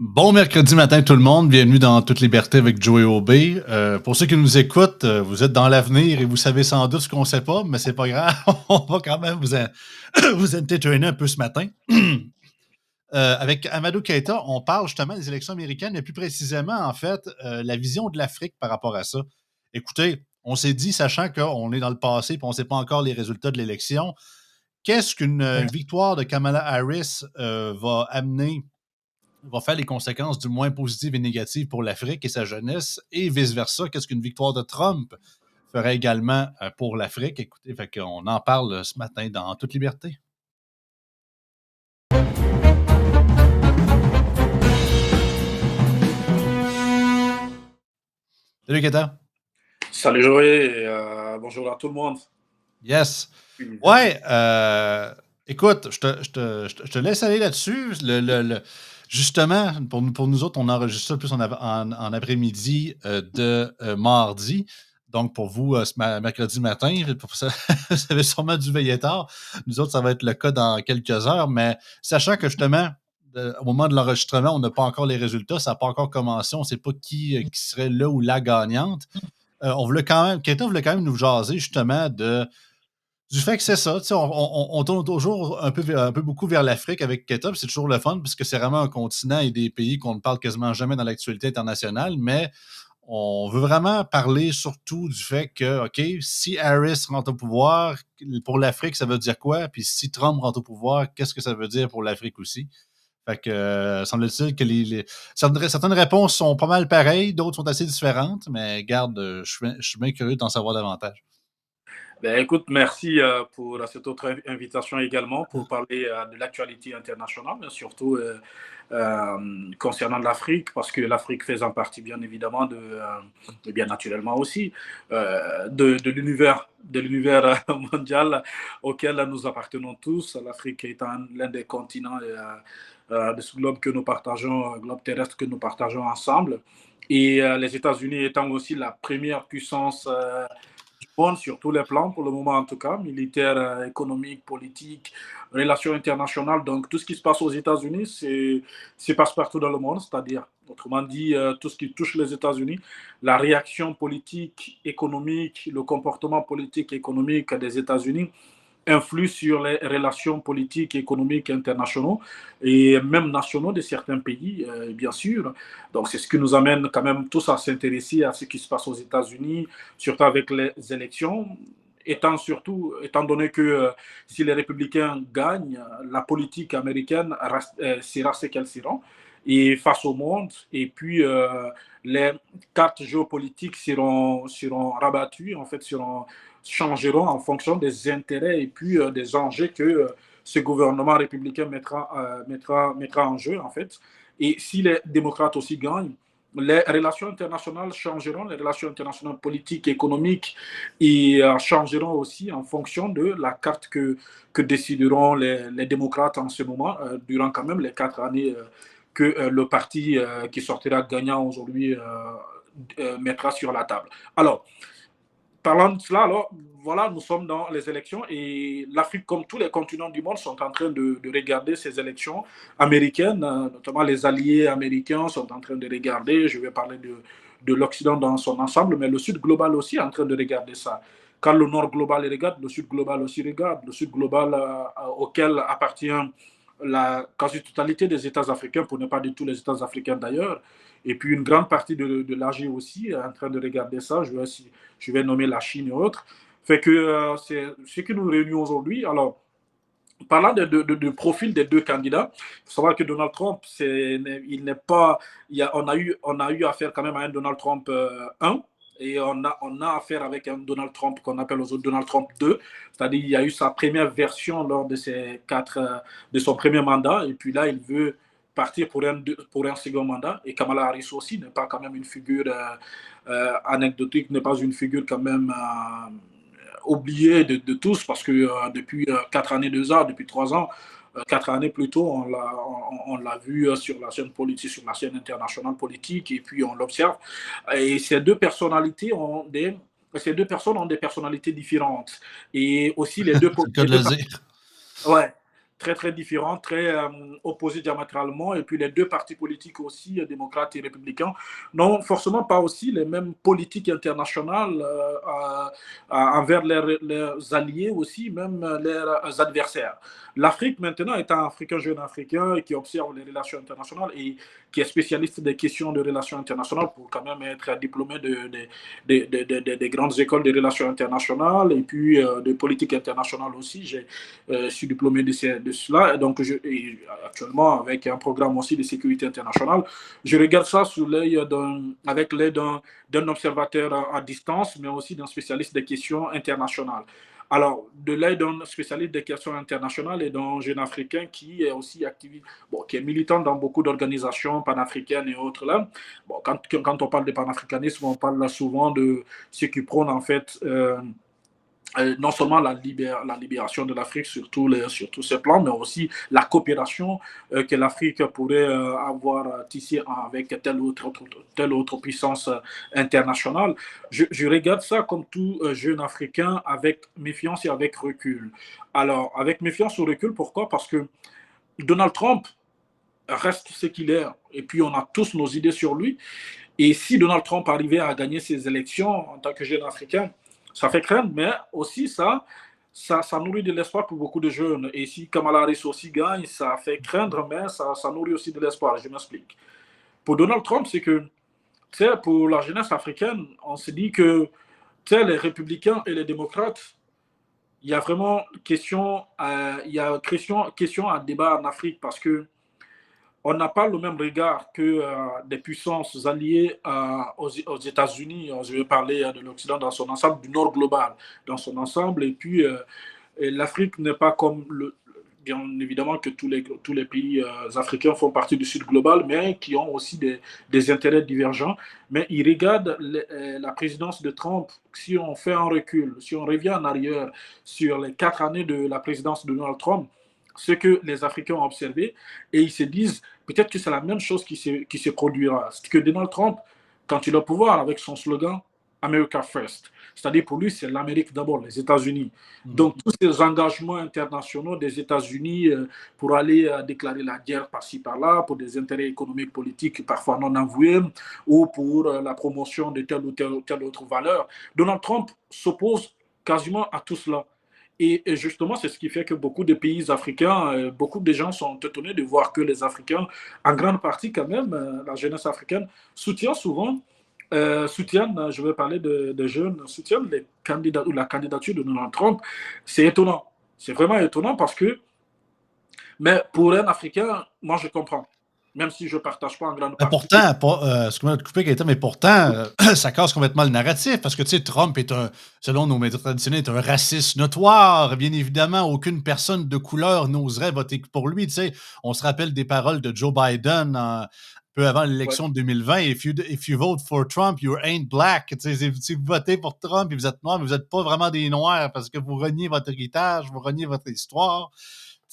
Bon mercredi matin tout le monde, bienvenue dans Toute Liberté avec Joey Aubé. Pour ceux qui nous écoutent, vous êtes dans l'avenir et vous savez sans doute ce qu'on ne sait pas, mais c'est pas grave, on va quand même vous entertainer un peu ce matin. Avec Amadou Keïta, on parle justement des élections américaines, mais plus précisément, en fait, la vision de l'Afrique par rapport à ça. Écoutez, on s'est dit, sachant qu'on est dans le passé et on ne sait pas encore les résultats de l'élection, qu'est-ce qu'une victoire de Kamala Harris va amener, va faire les conséquences du moins positives et négatives pour l'Afrique et sa jeunesse, et vice-versa, qu'est-ce qu'une victoire de Trump ferait également pour l'Afrique. Écoutez, fait qu'on en parle ce matin dans toute liberté. Salut, Keta. Salut Joël et bonjour à tout le monde. Yes. Ouais, écoute, je te laisse aller là-dessus. Justement, pour nous autres, on enregistre ça plus en après-midi de mardi. Donc, pour vous, mercredi matin, pour ça, vous avez sûrement dû veiller tard. Nous autres, ça va être le cas dans quelques heures. Mais sachant que justement, au moment de l'enregistrement, on n'a pas encore les résultats, ça n'a pas encore commencé, on ne sait pas qui serait là ou la gagnante. On voulait quand même, Keita voulait quand même nous jaser justement du fait que c'est ça, on tourne toujours un peu beaucoup vers l'Afrique avec Keita, c'est toujours le fun, puisque c'est vraiment un continent et des pays qu'on ne parle quasiment jamais dans l'actualité internationale, mais on veut vraiment parler surtout du fait que, OK, si Harris rentre au pouvoir, pour l'Afrique, ça veut dire quoi? Puis si Trump rentre au pouvoir, qu'est-ce que ça veut dire pour l'Afrique aussi? Fait que, semble-t-il que certaines réponses sont pas mal pareilles, d'autres sont assez différentes, mais garde, je suis bien curieux d'en savoir davantage. Ben, écoute, merci pour cette autre invitation également pour parler de l'actualité internationale, mais surtout concernant l'Afrique, parce que l'Afrique faisant partie bien évidemment et bien naturellement aussi, de l'univers mondial auquel nous appartenons tous. L'Afrique étant l'un des continents de ce globe que nous partageons, globe terrestre que nous partageons ensemble. Et les États-Unis étant aussi la première puissance du monde sur tous les plans, pour le moment en tout cas, militaire, économique, politique, relations internationales. Donc tout ce qui se passe aux États-Unis, c'est passe partout dans le monde, c'est-à-dire, autrement dit, tout ce qui touche les États-Unis, la réaction politique, économique, le comportement politique, économique des États-Unis influe sur les relations politiques, économiques, internationaux et même nationaux de certains pays, bien sûr. Donc, c'est ce qui nous amène quand même tous à s'intéresser à ce qui se passe aux États-Unis, surtout avec les élections. Étant donné que si les républicains gagnent, la politique américaine sera ce qu'elle sera et face au monde. Et puis, les cartes géopolitiques seront rabattues, en fait, changeront en fonction des intérêts et puis des enjeux que ce gouvernement républicain mettra en jeu, en fait. Et si les démocrates aussi gagnent, les relations internationales changeront, les relations internationales politiques, économiques, et changeront aussi en fonction de la carte que décideront les démocrates en ce moment, durant quand même les 4 années que le parti qui sortira gagnant aujourd'hui mettra sur la table. Alors, parlant de cela, alors, voilà, nous sommes dans les élections et l'Afrique, comme tous les continents du monde, sont en train de regarder ces élections américaines, notamment les alliés américains sont en train de regarder. Je vais parler de l'Occident dans son ensemble, mais le Sud global aussi est en train de regarder ça. Quand le Nord global regarde, le Sud global aussi regarde. Le Sud global auquel appartient la quasi-totalité des États africains, pour ne pas dire tous les États africains d'ailleurs, et puis une grande partie de l'Asie aussi est en train de regarder ça. Je vais nommer la Chine et autres. Fait que c'est ce qui nous réunit aujourd'hui. Alors, parlant de profil des deux candidats, il faut savoir que Donald Trump, il n'est pas. On a eu affaire quand même à un Donald Trump 1. Et on a affaire avec un Donald Trump qu'on appelle aux autres Donald Trump 2. C'est-à-dire qu'il y a eu sa première version lors de de son premier mandat. Et puis là, il veut partir pour un second mandat. Et Kamala Harris aussi n'est pas quand même une figure anecdotique, n'est pas une figure quand même oubliée de tous, parce que depuis 4 années, 2 ans, depuis 3 ans, 4 années plus tôt, on l'a vu sur la scène politique, sur la scène internationale politique, et puis on l'observe. Et ces deux personnes ont des personnalités différentes. Et aussi les deux... C'est le cas de le dire. Ouais. très, très différents, très opposés diamétralement. Et puis les deux partis politiques aussi, démocrates et républicains, n'ont forcément pas aussi les mêmes politiques internationales envers leurs alliés aussi, même leurs adversaires. L'Afrique, maintenant, est un Africain, jeune Africain qui observe les relations internationales et qui est spécialiste des questions de relations internationales pour quand même être diplômé des grandes écoles de relations internationales et puis de politique internationale aussi. Je suis diplômé de cela. Donc, actuellement, avec un programme aussi de sécurité internationale, je regarde ça sous avec l'œil d'un observateur à distance, mais aussi d'un spécialiste des questions internationales. Alors, de l'œil d'un spécialiste des questions internationales et d'un jeune Africain qui est aussi activiste, bon, qui est militant dans beaucoup d'organisations panafricaines et autres là. Bon, quand on parle de panafricanisme, on parle là souvent de ceux qui prônent en fait non seulement la libération de l'Afrique sur sur tous ces plans, mais aussi la coopération que l'Afrique pourrait avoir tissée avec telle autre puissance internationale. Je regarde ça comme tout jeune Africain avec méfiance et avec recul. Alors, avec méfiance ou recul, pourquoi? Parce que Donald Trump reste ce qu'il est, et puis on a tous nos idées sur lui. Et si Donald Trump arrivait à gagner ses élections en tant que jeune Africain, ça fait craindre, mais aussi ça nourrit de l'espoir pour beaucoup de jeunes. Et si Kamala Harris aussi gagne, ça fait craindre, mais ça nourrit aussi de l'espoir. Je m'explique. Pour Donald Trump, c'est que, tu sais, pour la jeunesse africaine, on se dit que, tu sais, les républicains et les démocrates, il y a vraiment question à débat en Afrique parce que on n'a pas le même regard que des puissances alliées aux États-Unis. Je vais parler de l'Occident dans son ensemble, du Nord global dans son ensemble. Et puis, l'Afrique n'est pas comme bien évidemment que tous les pays africains font partie du Sud global, mais qui ont aussi des intérêts divergents. Mais ils regardent la présidence de Trump, si on fait un recul, si on revient en arrière sur les 4 années de la présidence de Donald Trump, ce que les Africains ont observé, et ils se disent peut-être que c'est la même chose qui se produira. C'est que Donald Trump, quand il est au pouvoir avec son slogan America First, c'est-à-dire pour lui, c'est l'Amérique d'abord, les États-Unis. Donc, tous ces engagements internationaux des États-Unis pour aller déclarer la guerre par-ci, par-là, pour des intérêts économiques, politiques parfois non avoués, ou pour la promotion de telle ou telle autre valeur, Donald Trump s'oppose quasiment à tout cela. Et justement, c'est ce qui fait que beaucoup de pays africains, beaucoup de gens sont étonnés de voir que les Africains, en grande partie quand même, la jeunesse africaine, soutiennent souvent, je vais parler de jeunes, soutiennent les candidats ou la candidature de Donald Trump. C'est étonnant. C'est vraiment étonnant parce que, mais pour un Africain, moi je comprends. Même si je ne partage pas en grande partie. Pourtant, excuse-moi de te couper, Gaëtan, mais pourtant, ça casse complètement le narratif, parce que, tu sais, Trump est selon nos médias traditionnels, est un raciste notoire. Bien évidemment, aucune personne de couleur n'oserait voter pour lui, tu sais. On se rappelle des paroles de Joe Biden peu avant l'élection de 2020. If you vote for Trump, you ain't black. Tu sais, si vous votez pour Trump et vous êtes noir, mais vous n'êtes pas vraiment des noirs parce que vous reniez votre héritage, vous reniez votre histoire.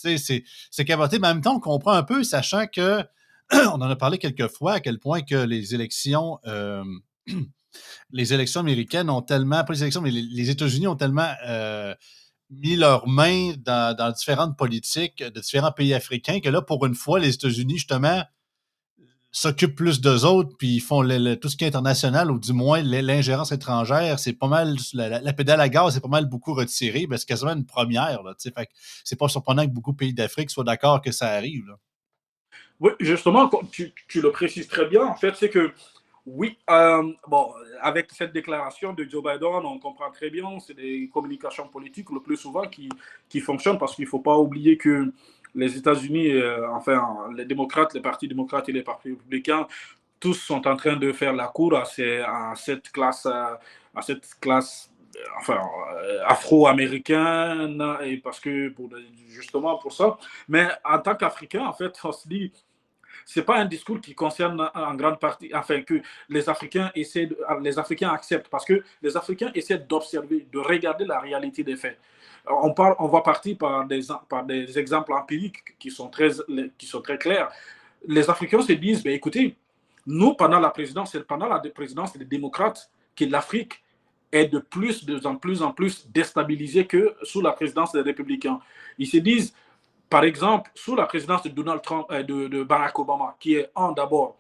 Tu sais, c'est caboté, mais en même temps, on comprend un peu, sachant que on en a parlé quelques fois à quel point que les élections américaines ont tellement, pas les élections, mais les États-Unis ont tellement mis leurs mains dans différentes politiques de différents pays africains que là, pour une fois, les États-Unis, justement, s'occupent plus d'eux autres, puis ils font tout ce qui est international, ou du moins l'ingérence étrangère, c'est pas mal, la pédale à gaz, c'est pas mal beaucoup retiré, ben, c'est quasiment une première, là, fait que c'est pas surprenant que beaucoup de pays d'Afrique soient d'accord que ça arrive, là. Oui, justement, tu le précises très bien. En fait, c'est que, oui, bon, avec cette déclaration de Joe Biden, on comprend très bien, c'est des communications politiques le plus souvent qui fonctionnent parce qu'il ne faut pas oublier que les États-Unis, enfin, les démocrates, les partis démocrates et les partis républicains, tous sont en train de faire la cour à cette classe, enfin, afro-américaine, et parce que, justement pour ça. Mais en tant qu'Africain, en fait, on se dit, c'est pas un discours qui concerne en grande partie, enfin, que les Africains acceptent, parce que les Africains essaient d'observer, de regarder la réalité des faits. On va partir par des exemples empiriques qui sont très clairs. Les Africains se disent, ben, écoutez, nous, pendant la présidence des démocrates, que l'Afrique est de plus en plus déstabilisée que sous la présidence des républicains. Ils se disent, Par exemple, sous la présidence de Donald Trump, de Barack Obama, qui est un d'abord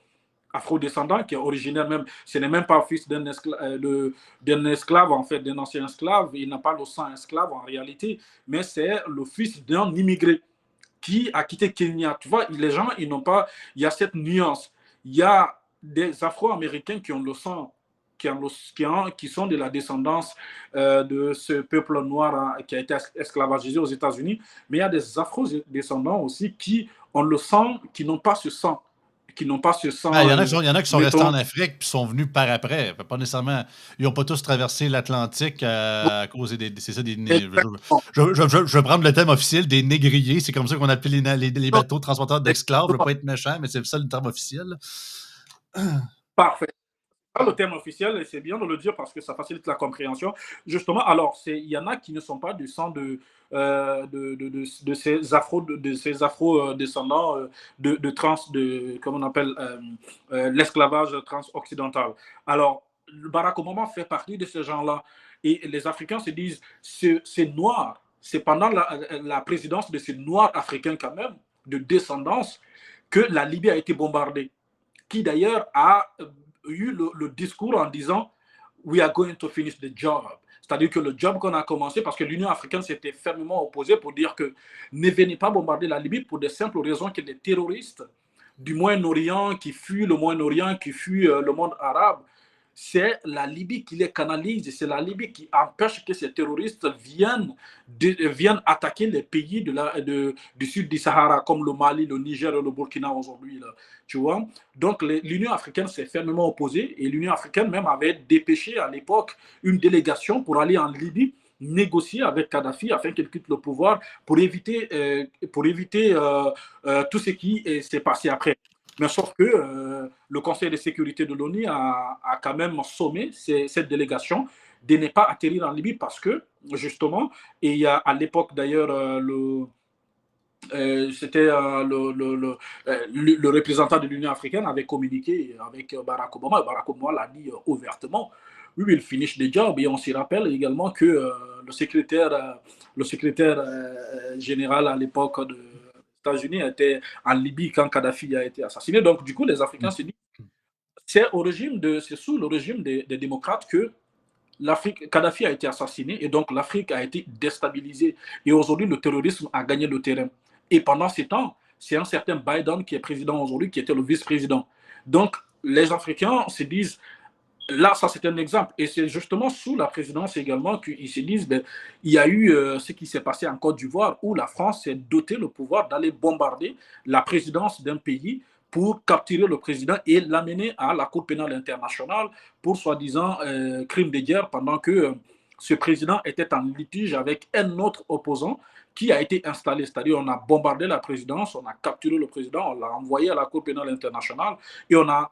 afro-descendant, qui est originaire même, ce n'est même pas fils d'un esclave, en fait, d'un ancien esclave, il n'a pas le sang esclave en réalité, mais c'est le fils d'un immigré qui a quitté Kenya. Tu vois, les gens, ils n'ont pas, il y a cette nuance. Il y a des Afro-Américains qui ont le sang, qui sont de la descendance de ce peuple noir qui a été esclavagisé aux États-Unis, mais il y a des Afro-descendants aussi qui ont le sang, qui n'ont pas ce sang, qui n'ont pas ce Ben, sang, il y en a qui sont restés mettons, en Afrique puis sont venus par après. Pas nécessairement. Ils n'ont pas tous traversé l'Atlantique à cause c'est ça, exactement. je vais prendre le thème officiel des négriers. C'est comme ça qu'on appelle les bateaux transporteurs d'esclaves. Je ne veux pas être méchant, mais c'est ça le terme officiel. Parfait. Pas le terme officiel, et c'est bien de le dire parce que ça facilite la compréhension. Justement, alors, il y en a qui ne sont pas du sang de ces afro-descendants comment on appelle, l'esclavage transoccidental. Alors, Barack Obama fait partie de ces gens-là. Et les Africains se disent, c'est noir. C'est pendant la présidence de ces noirs africains quand même, de descendance, que la Libye a été bombardée, qui d'ailleurs a eu le discours en disant We are going to finish the job. C'est-à-dire que le job qu'on a commencé, parce que l'Union africaine s'était fermement opposée pour dire que ne venez pas bombarder la Libye pour de simples raisons que les terroristes du Moyen-Orient, qui fuient le Moyen-Orient, qui fuient le monde arabe, c'est la Libye qui les canalise, c'est la Libye qui empêche que ces terroristes viennent attaquer les pays du sud du Sahara, comme le Mali, le Niger et le Burkina aujourd'hui. Tu vois. Donc l'Union africaine s'est fermement opposée et l'Union africaine même avait dépêché à l'époque une délégation pour aller en Libye négocier avec Kadhafi afin qu'il quitte le pouvoir pour éviter tout ce qui s'est passé après. Mais sauf que le Conseil de sécurité de l'ONU a quand même sommé cette délégation de ne pas atterrir en Libye parce que, justement, et il y a à l'époque d'ailleurs c'était le représentant de l'Union africaine avait communiqué avec Barack Obama. Et Barack Obama l'a dit ouvertement. Oui, il finish the job. Et on s'y rappelle également que le secrétaire général à l'époque des États-Unis était en Libye quand Kadhafi a été assassiné. Donc, du coup, les Africains se disent c'est sous le régime des démocrates que Kadhafi a été assassiné et donc l'Afrique a été déstabilisée. Et aujourd'hui, le terrorisme a gagné le terrain. Et pendant ces temps, c'est un certain Biden qui est président aujourd'hui, qui était le vice-président. Donc, les Africains se disent, là, ça c'est un exemple. Et c'est justement sous la présidence également qu'ils se disent, ben, il y a eu ce qui s'est passé en Côte d'Ivoire où la France s'est dotée le pouvoir d'aller bombarder la présidence d'un pays pour capturer le président et l'amener à la Cour pénale internationale pour soi-disant crime de guerre pendant que ce président était en litige avec un autre opposant qui a été installé. C'est-à-dire on a bombardé la présidence, on a capturé le président, on l'a envoyé à la Cour pénale internationale et on a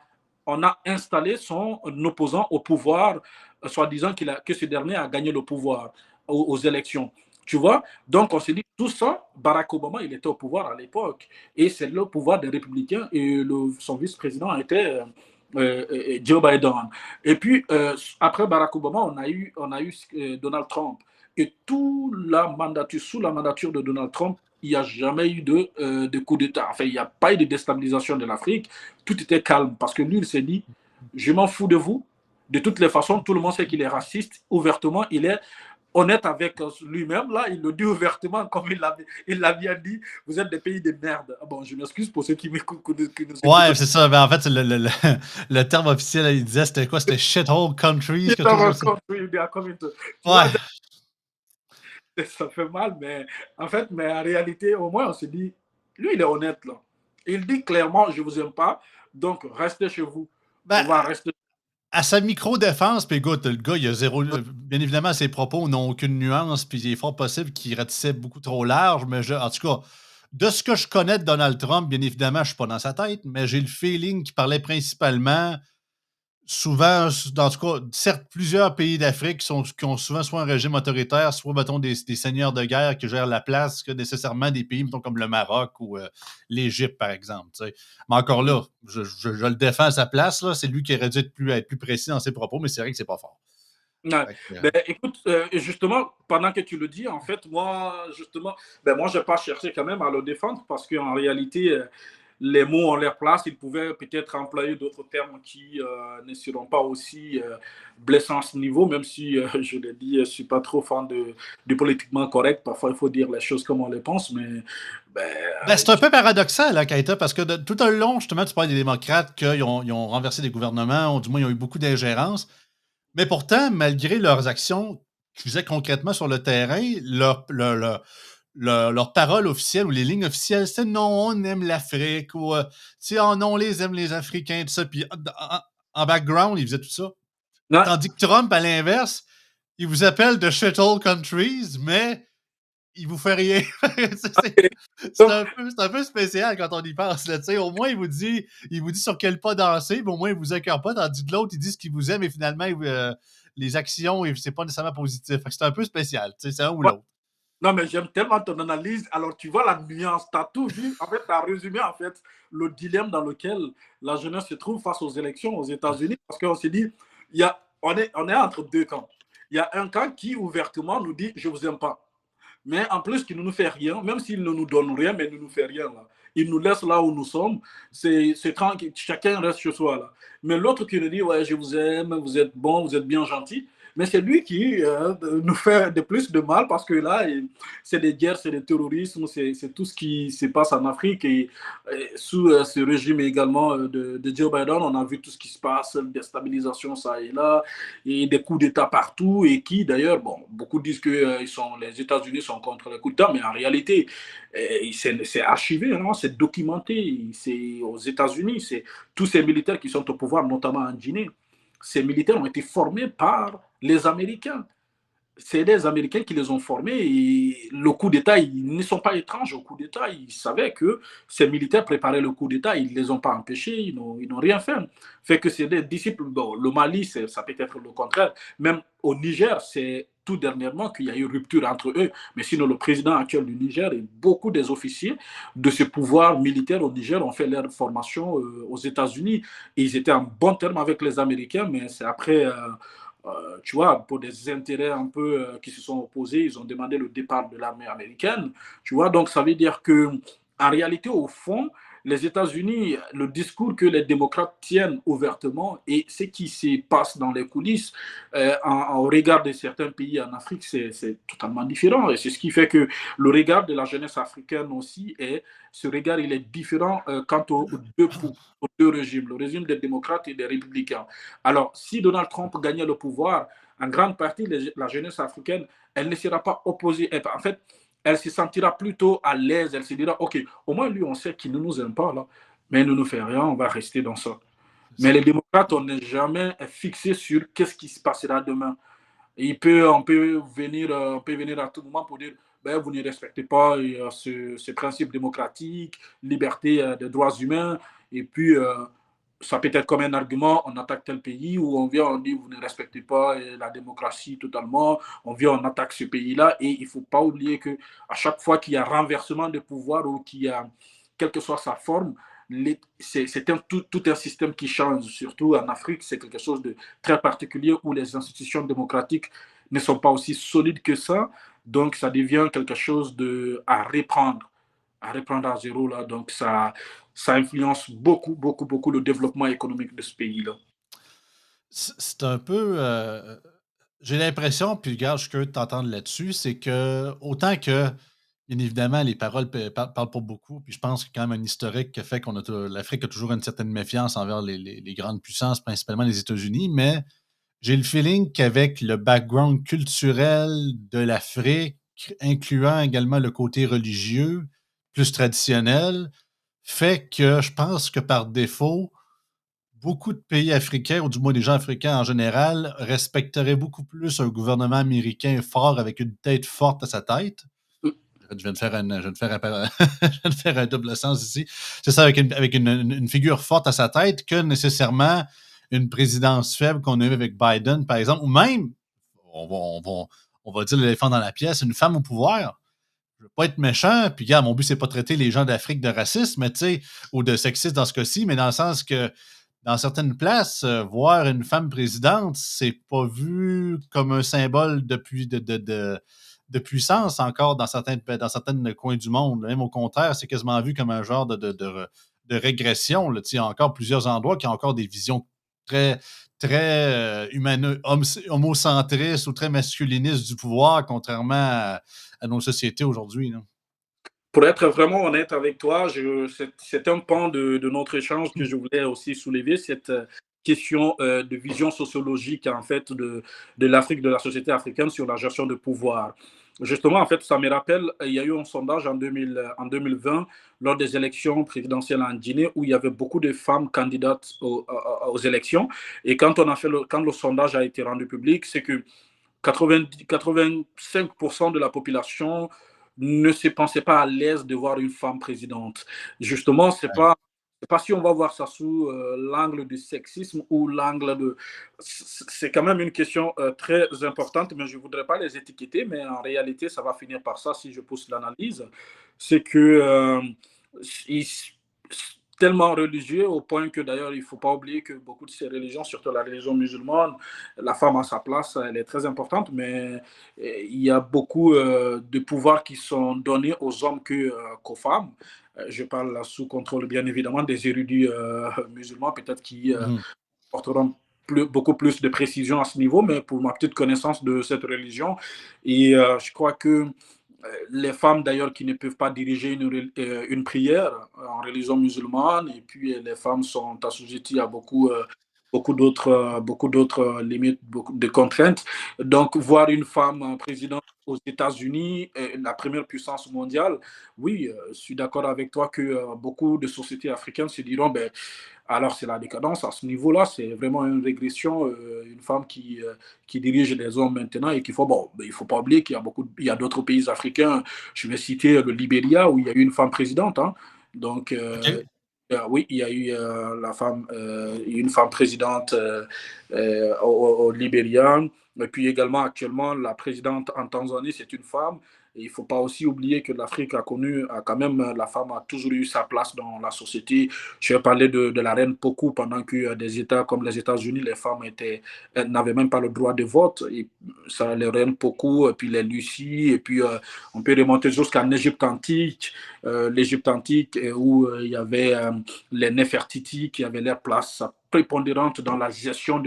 installé son opposant au pouvoir, soi-disant que ce dernier a gagné le pouvoir aux élections. Tu vois. Donc, on s'est dit, tout ça, Barack Obama, il était au pouvoir à l'époque. Et c'est le pouvoir des républicains et son vice-président était Joe Biden. Et puis, après Barack Obama, on a eu Donald Trump. Et sous la mandature de Donald Trump, il n'y a jamais eu de coup d'État. Enfin, il n'y a pas eu de déstabilisation de l'Afrique. Tout était calme parce que lui, il s'est dit, je m'en fous de vous. De toutes les façons, tout le monde sait qu'il est raciste. Ouvertement, il est honnête avec lui-même. Là, il le dit ouvertement, comme il l'a bien dit, vous êtes des pays de merde. Bon, je m'excuse pour ceux qui nous écoutent. Ouais, c'est ça. Ben, en fait, le terme officiel, il disait, c'était quoi? C'était shithole country, quelque chose comme ça. Tu vois, Ouais. ça fait mal, mais en réalité, au moins, on se dit, lui, il est honnête, là. Il dit clairement, je vous aime pas, donc restez chez vous. Ben, On va rester. à sa micro-défense, puis écoute, le gars, il a zéro. Bien évidemment, ses propos n'ont aucune nuance, puis il est fort possible qu'il ratissait beaucoup trop large, mais en tout cas, de ce que je connais de Donald Trump, bien évidemment, je ne suis pas dans sa tête, mais j'ai le feeling qu'il parlait principalement, souvent, en tout cas, certes, plusieurs pays d'Afrique qui ont souvent soit un régime autoritaire, soit, mettons, des seigneurs de guerre qui gèrent la place, que nécessairement des pays, mettons, comme le Maroc ou l'Égypte, par exemple. Tu sais. Mais encore là, je le défends à sa place, là, c'est lui qui aurait dû être plus précis dans ses propos, mais c'est vrai que c'est pas fort. Ouais. Fait que, Ben, écoute, justement, pendant que tu le dis, en fait, moi, justement, ben, moi, je n'ai pas cherché quand même à le défendre parce qu'en réalité, les mots ont leur place. Ils pouvaient peut-être employer d'autres termes qui ne seront pas aussi blessants à ce niveau, même si, je l'ai dit, je ne suis pas trop fan du politiquement correct. Parfois, il faut dire les choses comme on les pense, mais ben, ben, c'est un peu paradoxal, hein, Keïta, parce que tout au long, justement, tu parles des démocrates ils ont renversé des gouvernements, ou du moins, ils ont eu beaucoup d'ingérence. Mais pourtant, malgré leurs actions qu'ils faisaient concrètement sur le terrain, leur parole officielle ou les lignes officielles, c'était non, on aime l'Afrique, ou oh non, on les aime les Africains, tout ça. Puis en background, ils faisaient tout ça. ouais. Tandis que Trump, à l'inverse, il vous appelle de shithole countries, mais il vous fait rien. C'est Donc, un peu spécial quand on y pense. Là, au moins, il vous dit sur quel pas danser, mais au moins, il vous écœure pas. Tandis que l'autre, il dit ce qu'il vous aime et finalement, les actions, c'est pas nécessairement positif. C'est un peu spécial. C'est un ou ouais. l'autre. Non, mais j'aime tellement ton analyse. Alors, tu vois la nuance, tu as tout vu. En fait, tu as résumé en fait, le dilemme dans lequel la jeunesse se trouve face aux élections aux États-Unis. Parce qu'on s'est dit, on est entre deux camps. Il y a un camp qui ouvertement nous dit, je ne vous aime pas. Mais en plus, qui ne nous fait rien, même s'il ne nous donne rien, mais il ne nous fait rien. Là. Il nous laisse là où nous sommes. C'est tranquille. Chacun reste chez soi. Là. Mais l'autre qui nous dit, ouais, je vous aime, vous êtes bon, vous êtes bien gentil. Mais c'est lui qui nous fait de plus de mal parce que là, c'est des guerres, c'est des terrorismes, c'est tout ce qui se passe en Afrique. Et sous ce régime également de Joe Biden, on a vu tout ce qui se passe, déstabilisation ça et là, et des coups d'État partout. Et qui, d'ailleurs, bon, beaucoup disent que les États-Unis sont contre les coups d'État, mais en réalité, c'est archivé, hein, c'est documenté. C'est aux États-Unis, c'est tous ces militaires qui sont au pouvoir, notamment en Guinée. Ces militaires ont été formés par les Américains. C'est les Américains qui les ont formés et le coup d'État, ils ne sont pas étranges au coup d'État. Ils savaient que ces militaires préparaient le coup d'État, ils ne les ont pas empêchés, ils n'ont rien fait. Fait que c'est des disciples. Bon, le Mali, ça peut être le contraire. Même au Niger, c'est tout dernièrement qu'il y a eu rupture entre eux. Mais sinon, le président actuel du Niger et beaucoup des officiers de ce pouvoir militaire au Niger ont fait leur formation aux États-Unis. Et ils étaient en bon terme avec les Américains, mais c'est après tu vois, pour des intérêts un peu qui se sont opposés, ils ont demandé le départ de l'armée américaine. Tu vois, donc ça veut dire que en réalité, au fond, les États-Unis, le discours que les démocrates tiennent ouvertement et ce qui se passe dans les coulisses en regard de certains pays en Afrique, c'est totalement différent. Et c'est ce qui fait que le regard de la jeunesse africaine aussi, ce regard, il est différent quant aux deux régimes, le régime des démocrates et des républicains. Alors, si Donald Trump gagnait le pouvoir, en grande partie, la jeunesse africaine, elle ne sera pas opposée. En fait, elle se sentira plutôt à l'aise. Elle se dira, OK, au moins lui, on sait qu'il ne nous aime pas, là, mais il ne nous fait rien, on va rester dans ça. Mais les démocrates, on n'est jamais fixé sur qu'est-ce qui se passera demain. On peut venir à tout moment pour dire, ben, vous ne respectez pas ce principe démocratique, liberté des droits humains, et puis ça peut être comme un argument, on attaque tel pays, ou on vient, on dit, vous ne respectez pas la démocratie totalement, on vient, on attaque ce pays-là, et il ne faut pas oublier que à chaque fois qu'il y a renversement de pouvoir ou qu'il y a, quelle que soit sa forme, c'est tout un système qui change, surtout en Afrique, c'est quelque chose de très particulier où les institutions démocratiques ne sont pas aussi solides que ça, donc ça devient quelque chose à reprendre à zéro là, donc ça influence beaucoup, beaucoup, beaucoup le développement économique de ce pays-là. C'est un peu. J'ai l'impression, puis regarde, je suis curieux de t'entendre là-dessus, c'est que autant que, bien évidemment, les paroles parlent pour beaucoup, puis je pense qu'il y a quand même un historique qui fait qu'on a l'Afrique a toujours une certaine méfiance envers les grandes puissances, principalement les États-Unis, mais j'ai le feeling qu'avec le background culturel de l'Afrique, incluant également le côté religieux, plus traditionnel, fait que je pense que par défaut, beaucoup de pays africains, ou du moins des gens africains en général, respecteraient beaucoup plus un gouvernement américain fort avec une tête forte à sa tête. Je viens de faire je viens de faire je viens de faire un double sens ici. C'est ça, avec une figure forte à sa tête, que nécessairement une présidence faible qu'on a eu avec Biden, par exemple, ou même, on va, on va, on va dire l'éléphant dans la pièce, une femme au pouvoir. Je veux pas être méchant, puis gars, mon but, c'est pas de traiter les gens d'Afrique de racisme, mais tu sais, ou de sexistes dans ce cas-ci, mais dans le sens que dans certaines places, voir une femme présidente, c'est pas vu comme un symbole de puissance encore dans certains coins du monde. Même au contraire, c'est quasiment vu comme un genre de régression. Là. Il y a encore plusieurs endroits qui ont encore des visions très, très homocentristes ou très masculinistes du pouvoir, contrairement à nos sociétés aujourd'hui. Là. Pour être vraiment honnête avec toi, c'est un pan de notre échange que je voulais aussi soulever, cette question de vision sociologique en fait de l'Afrique, de la société africaine sur la gestion de pouvoir. Justement, en fait, ça me rappelle, il y a eu un sondage en 2020 lors des élections présidentielles en Guinée où il y avait beaucoup de femmes candidates aux élections. Et quand le sondage a été rendu public, c'est que 85% de la population ne se pensait pas à l'aise de voir une femme présidente. Justement, c'est pas si on va voir ça sous l'angle du sexisme ou l'angle de... C'est quand même une question très importante, mais je ne voudrais pas les étiqueter, mais en réalité, ça va finir par ça si je pousse l'analyse. C'est que ils, tellement religieux au point que d'ailleurs il ne faut pas oublier que beaucoup de ces religions, surtout la religion musulmane, la femme à sa place, elle est très importante, mais il y a beaucoup de pouvoirs qui sont donnés aux hommes qu'aux femmes. Je parle sous contrôle bien évidemment des érudits musulmans, peut-être qui Mm-hmm. porteront beaucoup plus de précision à ce niveau, mais pour ma petite connaissance de cette religion, et je crois que les femmes d'ailleurs qui ne peuvent pas diriger une prière en religion musulmane, et puis les femmes sont assujetties à beaucoup d'autres limites, beaucoup de contraintes. Donc, voir une femme présidente aux États-Unis, la première puissance mondiale, oui, je suis d'accord avec toi que beaucoup de sociétés africaines se diront, ben, alors c'est la décadence à ce niveau-là, c'est vraiment une régression, une femme qui dirige les hommes maintenant et qu'il faut, bon, il faut pas oublier qu'il y a il y a d'autres pays africains, je vais citer le Libéria où il y a eu une femme présidente, hein. Donc, OK. oui, il y a eu une femme présidente au Libéria. Et puis également, actuellement, la présidente en Tanzanie, c'est une femme. Et il ne faut pas aussi oublier que l'Afrique a quand même, la femme a toujours eu sa place dans la société. Je vais parler de la reine Poku pendant que des États comme les États-Unis, les femmes n'avaient même pas le droit de vote. Et ça, les reines Poku, et puis les Lucie, et puis on peut remonter jusqu'en Égypte antique, l'Égypte antique, où il y avait les Néfertiti qui avaient leur place prépondérante dans la gestion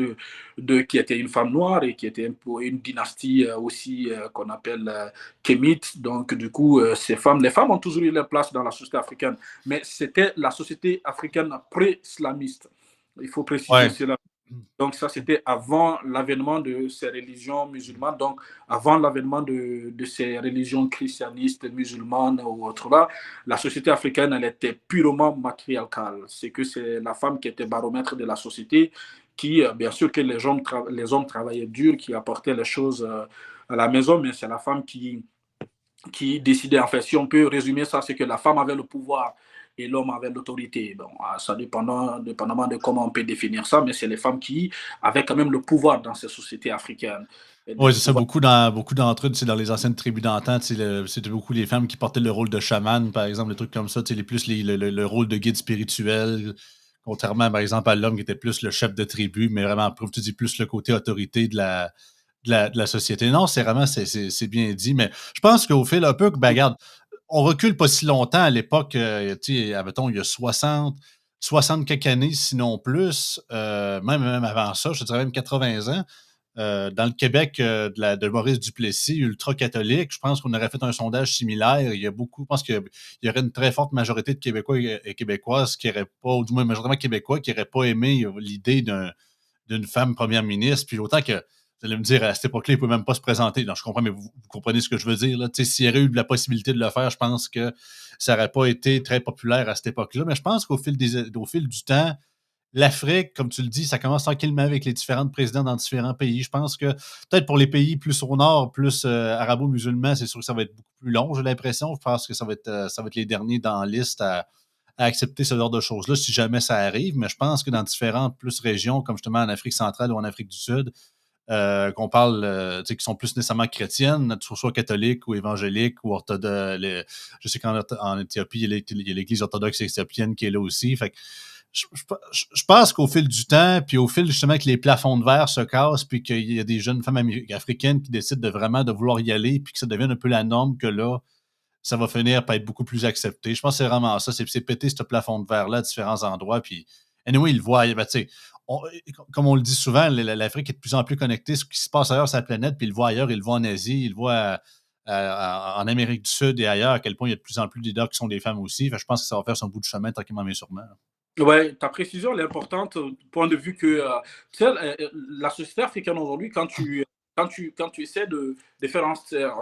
qui était une femme noire et qui était une dynastie aussi qu'on appelle kémite. Donc, du coup, les femmes ont toujours eu leur place dans la société africaine, mais c'était la société africaine pré-islamiste. Il faut préciser Ouais. cela. Donc, ça, c'était avant l'avènement de ces religions musulmanes, donc avant l'avènement de ces religions christianistes, musulmanes ou autres là. La société africaine, elle était purement matriarcale. C'est que c'est la femme qui était baromètre de la société, qui, bien sûr, que les hommes travaillaient dur, qui apportaient les choses à la maison, mais c'est la femme qui décidait, en fait, si on peut résumer ça, c'est que la femme avait le pouvoir et l'homme avait l'autorité. Bon, ça dépendamment de comment on peut définir ça, mais c'est les femmes qui avaient quand même le pouvoir dans ces sociétés africaines. Oui, Le c'est ça. pouvoir. Beaucoup d'entre eux, dans les anciennes tribus d'antan, c'était beaucoup les femmes qui portaient le rôle de chaman, par exemple, des trucs comme ça, le rôle de guide spirituel, contrairement, par exemple, à l'homme qui était plus le chef de tribu, mais vraiment, comme tu dis, plus le côté autorité de la société. Non, c'est bien dit, mais je pense qu'au fil un peu, ben, regarde, on recule pas si longtemps à l'époque, admettons, il y a 60 quelques années, sinon plus, même avant ça, je te dirais même 80 ans. Dans le Québec de Maurice Duplessis, ultra-catholique, je pense qu'on aurait fait un sondage similaire. Il y a beaucoup, je pense qu'il y aurait une très forte majorité de Québécois et Québécoises qui n'auraient pas, ou du moins majoritairement Québécois, qui n'auraient pas aimé l'idée d'une femme première ministre. Puis autant que, vous allez me dire, à cette époque-là, il ne pouvait même pas se présenter. Non, je comprends, mais vous comprenez ce que je veux dire. S'il y aurait eu la possibilité de le faire, je pense que ça n'aurait pas été très populaire à cette époque-là. Mais je pense au fil du temps, l'Afrique, comme tu le dis, ça commence tranquillement avec les différents présidents dans différents pays. Je pense que peut-être pour les pays plus au nord, plus arabo-musulmans, c'est sûr que ça va être beaucoup plus long, j'ai l'impression. Je pense que ça va être les derniers dans la liste à accepter ce genre de choses-là si jamais ça arrive. Mais je pense que dans différentes plus régions, comme justement en Afrique centrale ou en Afrique du Sud, qu'on parle, qui sont plus nécessairement chrétiennes, soit catholiques ou évangéliques ou orthodoxes. Je sais qu'en Éthiopie, il y a l'Église orthodoxe éthiopienne qui est là aussi. Fait que je pense qu'au fil du temps, puis au fil justement que les plafonds de verre se cassent, puis qu'il y a des jeunes femmes africaines qui décident de vraiment de vouloir y aller, puis que ça devienne un peu la norme, que là, ça va finir par être beaucoup plus accepté. Je pense que c'est vraiment ça. C'est péter ce plafond de verre-là à différents endroits. Puis, anyway, ils le voient. Ben, comme on le dit souvent, l'Afrique est de plus en plus connectée. Ce qui se passe ailleurs sur la planète, puis ils le voient ailleurs, ils le voient en Asie, ils le voient en Amérique du Sud et ailleurs, à quel point il y a de plus en plus de leaders qui sont des femmes aussi. Fait, je pense que ça va faire son bout de chemin tranquillement, mais sûrement. Ouais, ta précision elle est importante du point de vue que tu sais, la société africaine aujourd'hui, quand tu essaies de faire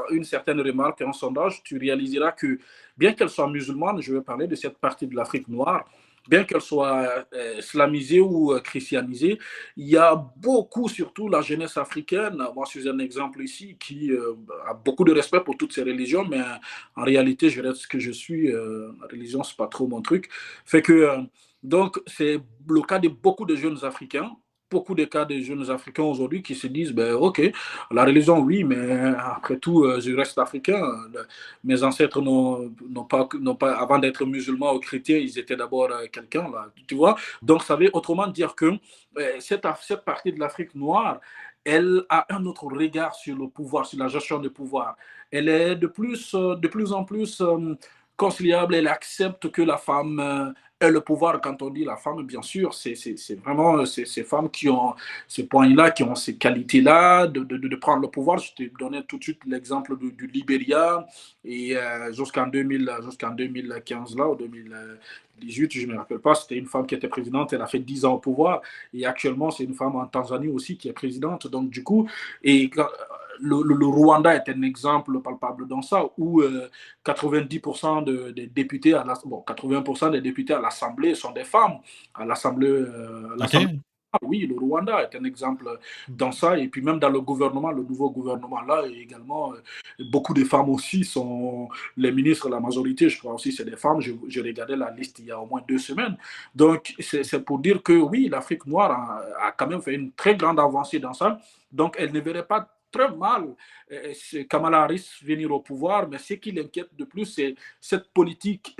une certaine remarque, un sondage, tu réaliseras que bien qu'elle soit musulmane, je vais parler de cette partie de l'Afrique noire, bien qu'elle soit islamisée ou christianisée, il y a beaucoup, surtout la jeunesse africaine, moi je suis un exemple ici, qui a beaucoup de respect pour toutes ces religions, mais en réalité, je reste ce que je suis, la religion, c'est pas trop mon truc, fait que donc, c'est le cas de beaucoup de jeunes Africains, beaucoup de cas de jeunes Africains aujourd'hui qui se disent, ben, OK, la religion, oui, mais après tout, je reste africain. Mes ancêtres n'ont pas, avant d'être musulmans ou chrétiens, ils étaient d'abord quelqu'un, là, tu vois. Donc, ça veut autrement dire que cette partie de l'Afrique noire, elle a un autre regard sur le pouvoir, sur la gestion du pouvoir. Elle est de plus en plus conciliable, elle accepte que la femme et le pouvoir, quand on dit la femme, bien sûr, c'est vraiment ces femmes qui ont ces points-là, qui ont ces qualités-là de prendre le pouvoir. Je t'ai donné tout de suite l'exemple du Libéria et jusqu'en 2015 là, ou 2018, je ne me rappelle pas, c'était une femme qui était présidente, elle a fait 10 ans au pouvoir et actuellement c'est une femme en Tanzanie aussi qui est présidente. Donc du coup, et le Rwanda est un exemple palpable dans ça, où 90% des députés, bon, 80% des députés à l'Assemblée sont des femmes. À l'Assemblée, OK. ah oui, le Rwanda est un exemple dans ça. Et puis même dans le gouvernement, le nouveau gouvernement là, également, beaucoup de femmes aussi sont les ministres, la majorité, je crois aussi, c'est des femmes. Je regardais la liste il y a au moins 2 semaines. Donc, c'est pour dire que oui, l'Afrique noire a quand même fait une très grande avancée dans ça. Donc, elle ne verrait pas très mal Kamala Harris venir au pouvoir, mais ce qui l'inquiète de plus, c'est cette politique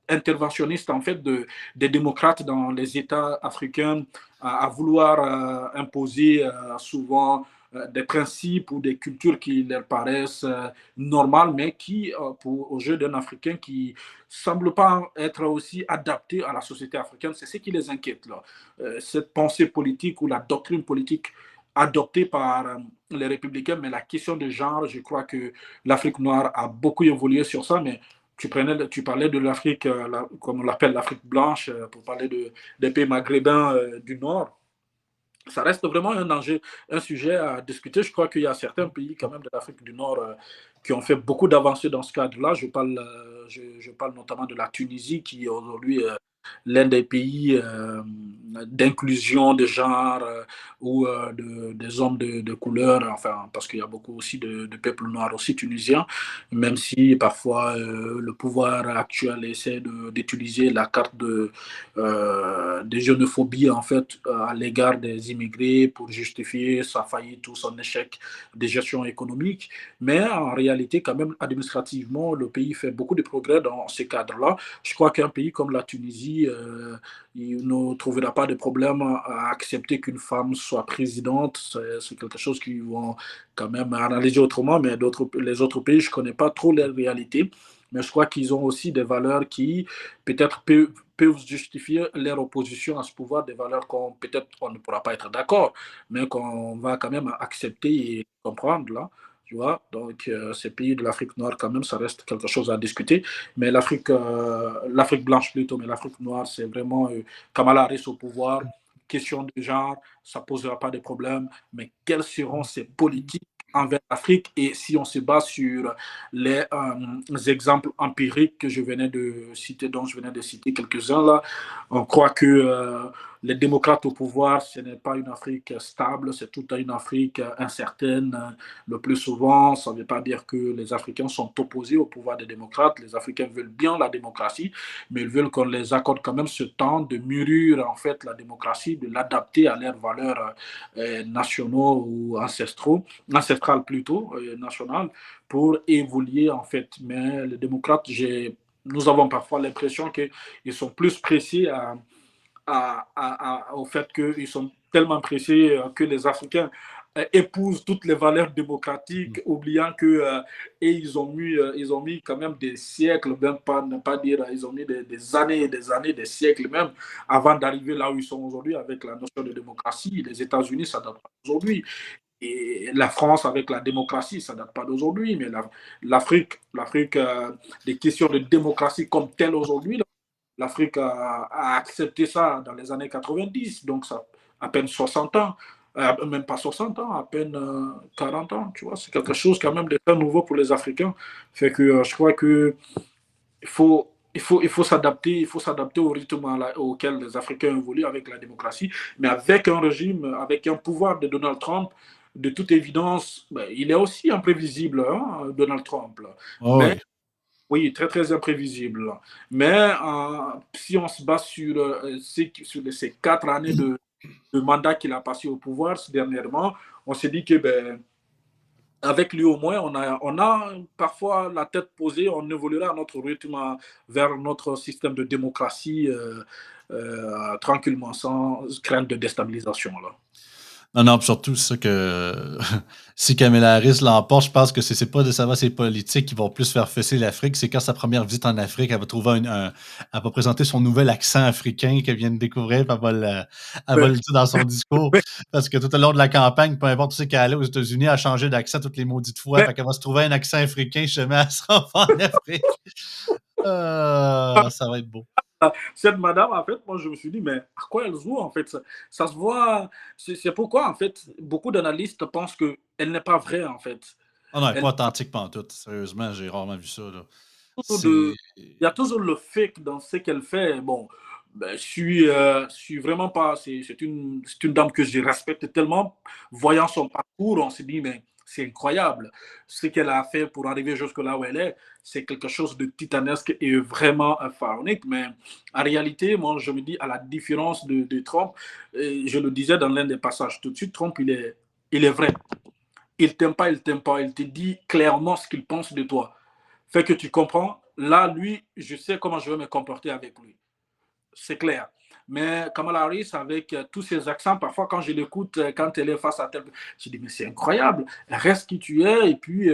interventionniste en fait des démocrates dans les États africains à vouloir imposer souvent des principes ou des cultures qui leur paraissent normales, mais qui, aux yeux d'un Africain qui ne semble pas être aussi adapté à la société africaine, c'est ce qui les inquiète là. Cette pensée politique ou la doctrine politique adoptée par les républicains, mais la question de genre, je crois que l'Afrique noire a beaucoup évolué sur ça, mais tu parlais de l'Afrique, comme on l'appelle l'Afrique blanche, pour parler des pays maghrébins du Nord. Ça reste vraiment un enjeu, un sujet à discuter. Je crois qu'il y a certains pays quand même de l'Afrique du Nord qui ont fait beaucoup d'avancées dans ce cadre-là. Je parle notamment de la Tunisie qui aujourd'hui l'un des pays d'inclusion de genre ou des hommes de couleur, enfin, parce qu'il y a beaucoup aussi de peuples noirs aussi tunisiens, même si parfois le pouvoir actuel essaie d'utiliser la carte de xénophobie en fait à l'égard des immigrés pour justifier sa faillite ou son échec de gestion économique. Mais en réalité, quand même, administrativement, le pays fait beaucoup de progrès dans ces cadres-là. Je crois qu'un pays comme la Tunisie, il ne trouvera pas de problème à accepter qu'une femme soit présidente. C'est quelque chose qu'ils vont quand même analyser autrement, mais les autres pays, je ne connais pas trop les réalités. Mais je crois qu'ils ont aussi des valeurs qui peut-être peuvent justifier leur opposition à ce pouvoir, des valeurs qu'on peut-être on ne pourra pas être d'accord, mais qu'on va quand même accepter et comprendre là. Tu vois? Donc, ces pays de l'Afrique noire, quand même, ça reste quelque chose à discuter. Mais l'Afrique blanche plutôt, mais l'Afrique noire, c'est vraiment Kamala Harris au pouvoir. Question de genre, ça ne posera pas de problème. Mais quelles seront ces politiques envers l'Afrique? Et si on se base sur les exemples empiriques que je venais de citer, dont je venais de citer quelques-uns là, on croit que les démocrates au pouvoir, ce n'est pas une Afrique stable, c'est toute une Afrique incertaine. Le plus souvent, ça ne veut pas dire que les Africains sont opposés au pouvoir des démocrates. Les Africains veulent bien la démocratie, mais ils veulent qu'on les accorde quand même ce temps de mûrir en fait la démocratie, de l'adapter à leurs valeurs nationaux ou ancestrales plutôt, nationales, pour évoluer en fait. Mais les démocrates, nous avons parfois l'impression qu'ils sont plus pressés au fait qu'ils sont tellement pressés que les Africains épousent toutes les valeurs démocratiques, oubliant que et ils ont mis quand même des siècles, même pas ne pas dire, ils ont mis des années, des années, des siècles même avant d'arriver là où ils sont aujourd'hui avec la notion de démocratie. Les États-Unis, ça date pas d'aujourd'hui. Et la France avec la démocratie, ça date pas d'aujourd'hui, mais l'Afrique, des questions de démocratie comme telle aujourd'hui, l'Afrique a accepté ça dans les années 90, donc ça à peine 60 ans, même pas 60 ans, à peine 40 ans, tu vois. C'est quelque chose quand même de très nouveau pour les Africains. Fait que je crois que il faut s'adapter, au rythme auquel les Africains évoluent avec la démocratie, mais avec un régime, avec un pouvoir de Donald Trump, de toute évidence, ben, il est aussi imprévisible, hein, Donald Trump. Oh, Mais oui. oui, très, très imprévisible. Mais si on se base sur, sur ces 4 années de mandat qu'il a passé au pouvoir dernièrement, on s'est dit que ben, avec lui au moins, on a parfois la tête posée, on évoluera à notre rythme vers notre système de démocratie tranquillement, sans crainte de déstabilisation. Là. Non, non, puis surtout, c'est ça que si Kamala Harris l'emporte, je pense que c'est pas de savoir ses politiques qui vont plus faire fesser l'Afrique. C'est quand sa première visite en Afrique, elle va trouver elle va présenter son nouvel accent africain qu'elle vient de découvrir, puis elle va Ouais. le dire dans son discours. Mais, Parce que tout au long de la campagne, peu importe où c'est qu'elle allait aux États-Unis, elle a changé d'accent toutes les maudites fois. mais, Fait qu'elle va se trouver un accent africain, chemin, elle se rend en Afrique. Ça va être beau. cette madame, en fait, moi, je me suis dit, mais à quoi elle joue, en fait ça se voit. C'est pourquoi, en fait, beaucoup d'analystes pensent qu'elle n'est pas vraie, en fait. Ah non, elle n'est Elle pas authentique pantoute. Sérieusement, j'ai rarement vu ça, là. de, C'est. il y a toujours le fake dans ce qu'elle fait. Bon, ben, je suis vraiment pas. C'est une dame que je respecte tellement. Voyant son parcours, on s'est dit, mais c'est incroyable. Ce qu'elle a fait pour arriver jusque là où elle est, c'est quelque chose de titanesque et vraiment pharaonique. Mais en réalité, moi, je me dis, à la différence de Trump, je le disais dans l'un des passages tout de suite, Trump, il est vrai. Il t'aime pas, il t'aime pas. Il te dit clairement ce qu'il pense de toi. Fait que tu comprends. Là, lui, je sais comment je vais me comporter avec lui. C'est clair. Mais Kamala Harris, avec tous ses accents, parfois quand je l'écoute, quand elle est face à tel, je dis, mais c'est incroyable, reste qui tu es et puis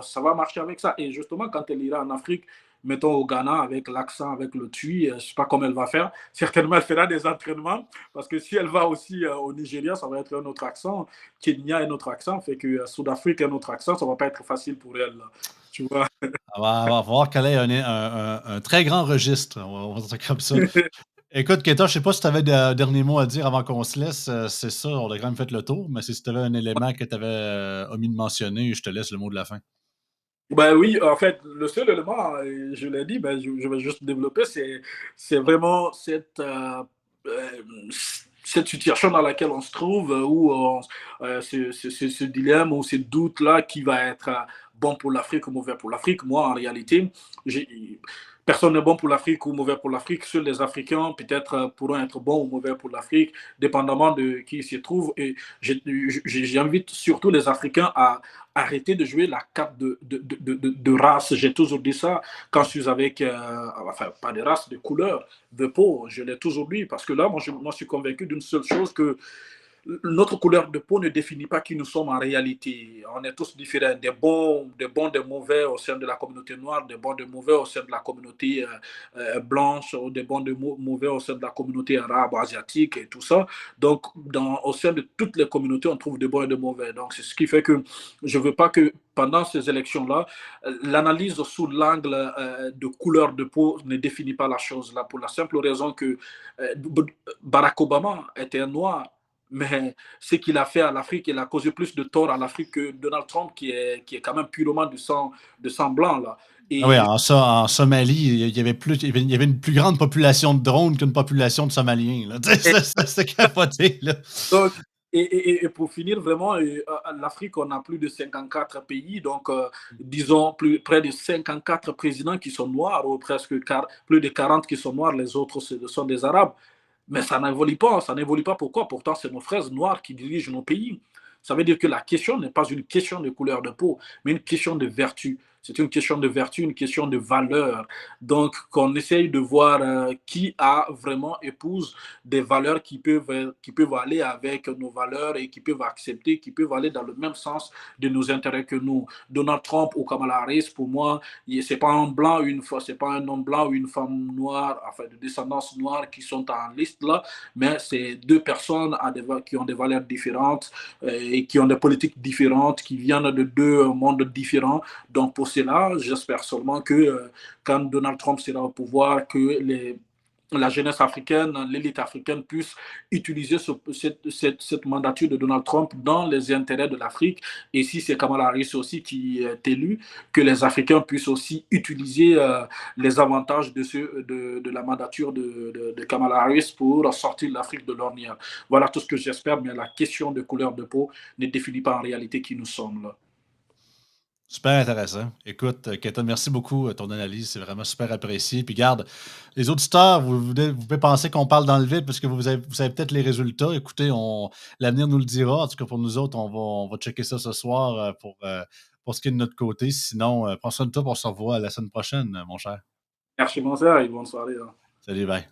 ça va marcher avec ça. Et justement, quand elle ira en Afrique, mettons au Ghana, avec l'accent, avec le tui, je ne sais pas comment elle va faire. Certainement, elle fera des entraînements parce que si elle va aussi au Nigeria, ça va être un autre accent. Kenya, un autre accent. Fait que Sud-Afrique, un autre accent, ça ne va pas être facile pour elle. Là. Tu vois? Elle va voir qu'elle ait un très grand registre. On va dire ça comme ça. Écoute, Keita, je sais pas si tu avais de derniers mots à dire avant qu'on se laisse. C'est ça, on a quand même fait le tour, mais si tu avais un élément que tu avais omis de mentionner, je te laisse le mot de la fin. Ben oui, en fait, le seul élément, je l'ai dit, ben je vais juste développer, c'est vraiment euh, cette situation dans laquelle on se trouve, où ce dilemme ou ce doute-là qui va être bon pour l'Afrique ou mauvais pour l'Afrique. Moi, en réalité, personne n'est bon pour l'Afrique ou mauvais pour l'Afrique. Seuls les Africains, peut-être, pourront être bons ou mauvais pour l'Afrique, dépendamment de qui s'y trouve. Et j'invite surtout les Africains à arrêter de jouer la carte de race. J'ai toujours dit ça quand je suis avec, enfin, pas de race, de couleur, de peau. Je l'ai toujours dit parce que là, moi, je suis convaincu d'une seule chose que notre couleur de peau ne définit pas qui nous sommes en réalité. On est tous différents, des bons, des mauvais au sein de la communauté noire, des bons, des mauvais au sein de la communauté blanche, ou des bons, des mauvais au sein de la communauté arabe, asiatique et tout ça. Donc, au sein de toutes les communautés, on trouve des bons et des mauvais. Donc, c'est ce qui fait que je ne veux pas que pendant ces élections-là, l'analyse sous l'angle de couleur de peau ne définit pas la chose là, pour la simple raison que Barack Obama était un noir, mais ce qu'il a fait à l'Afrique, il a causé plus de tort à l'Afrique que Donald Trump, qui est quand même purement de sang blanc. Là. Ah oui, Et en Somalie, il y avait une plus grande population de drones qu'une population de Somaliens. Là. C'est capoté. Là. donc, et pour finir, vraiment, l'Afrique, on a plus de 54 pays, donc disons près de 54 présidents qui sont noirs, ou presque plus de 40 qui sont noirs, les autres sont des Arabes. Mais ça n'évolue pas. Ça n'évolue pas pourquoi? Pourtant, c'est nos frères noirs qui dirigent nos pays. Ça veut dire que la question n'est pas une question de couleur de peau, mais une question de vertu. C'est une question de vertu, une question de valeur. Donc, qu'on essaye de voir qui a vraiment épouse des valeurs qui peuvent aller avec nos valeurs et qui peuvent accepter, qui peuvent aller dans le même sens de nos intérêts que nous. Donald Trump ou Kamala Harris, pour moi, c'est pas un blanc, c'est pas un homme blanc ou une femme noire, enfin de descendance noire qui sont en liste là, mais c'est deux personnes qui ont des valeurs différentes et qui ont des politiques différentes, qui viennent de deux mondes différents. Donc pour cela, j'espère seulement que quand Donald Trump sera au pouvoir, que la jeunesse africaine, l'élite africaine puisse utiliser cette mandature de Donald Trump dans les intérêts de l'Afrique. Et si c'est Kamala Harris aussi qui est élu, que les Africains puissent aussi utiliser les avantages de la mandature de Kamala Harris pour sortir l'Afrique de l'ornière. Voilà tout ce que j'espère, mais la question de couleur de peau ne définit pas en réalité qui nous sommes là. Super intéressant. Écoute, Keita, merci beaucoup. Ton analyse, c'est vraiment super apprécié. Puis garde, les auditeurs, vous pouvez penser qu'on parle dans le vide parce que vous avez peut-être les résultats. Écoutez, l'avenir nous le dira. En tout cas, pour nous autres, on va checker ça ce soir pour ce qui est de notre côté. Sinon, prends soin de toi pour se revoir la semaine prochaine, mon cher. Merci, mon frère, et bonne soirée. Hein. Salut, bye.